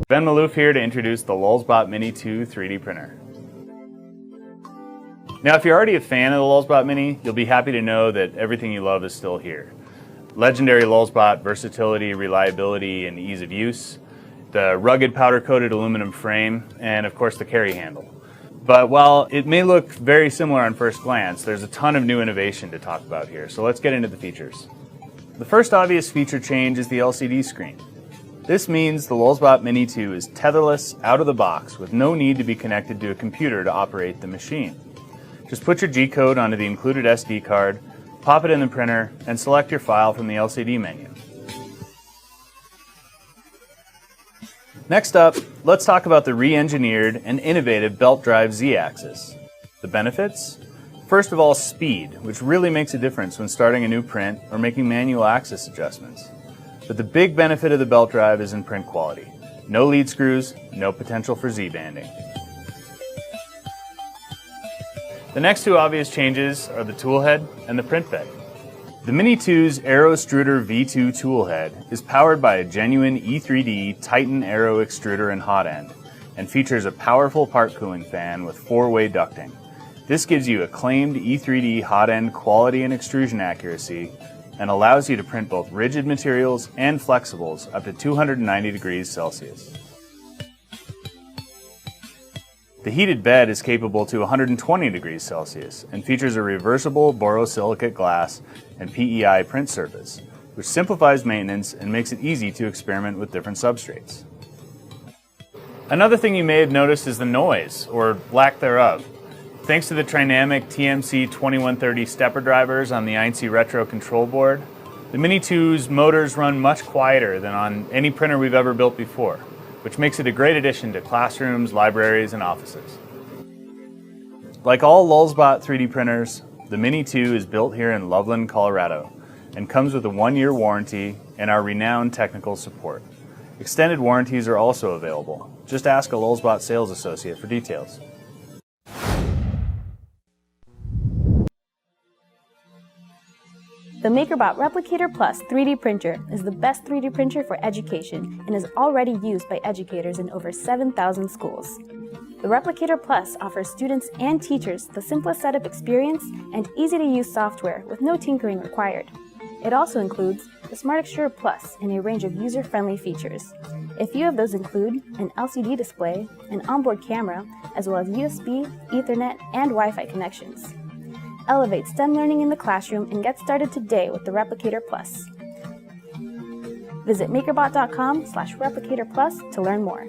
Ben Maloof here to introduce the LulzBot Mini 2 3D printer. Now, if you're already a fan of the LulzBot Mini, you'll be happy to know that everything you love is still here. Legendary LulzBot versatility, reliability, and ease of use, the rugged powder-coated aluminum frame, and of course the carry handle. But while it may look very similar on first glance, there's a ton of new innovation to talk about here, so let's get into the features. The first obvious feature change is the LCD screen. This means the LulzBot Mini 2 is tetherless out of the box with no need to be connected to a computer to operate the machine. Just put your G-code onto the included SD card, pop it in the printer, and select your file from the LCD menu. Next up, let's talk about the re-engineered and innovative belt drive Z-axis. The benefits? First of all, speed, which really makes a difference when starting a new print or making manual axis adjustments. But the big benefit of the belt drive is in print quality. No lead screws, no potential for Z-banding. The next two obvious changes are the tool head and the print bed. The Mini 2's Aero Extruder V2 tool head is powered by a genuine E3D Titan Aero extruder and hot end, and features a powerful part cooling fan with 4-way ducting. This gives you acclaimed E3D hot end quality and extrusion accuracy, and allows you to print both rigid materials and flexibles up to 290 degrees Celsius. The heated bed is capable to 120 degrees Celsius and features a reversible borosilicate glass and PEI print surface, which simplifies maintenance and makes it easy to experiment with different substrates. Another thing you may have noticed is the noise, or lack thereof. Thanks to the Trinamic TMC 2130 stepper drivers on the ANYCUBIC Retro control board, the Mini 2's motors run much quieter than on any printer we've ever built before, which makes it a great addition to classrooms, libraries, and offices. Like all LulzBot 3D printers, the Mini 2 is built here in Loveland, Colorado, and comes with a 1-year warranty and our renowned technical support. Extended warranties are also available. Just ask a LulzBot sales associate for details. The MakerBot Replicator Plus 3D printer is the best 3D printer for education and is already used by educators in over 7,000 schools. The Replicator Plus offers students and teachers the simplest setup experience and easy-to-use software with no tinkering required. It also includes the Smart Extruder Plus and a range of user-friendly features. A few of those include an LCD display, an onboard camera, as well as USB, Ethernet, and Wi-Fi connections. Elevate STEM learning in the classroom and get started today with the Replicator Plus. Visit makerbot.com/Replicator Plus to learn more.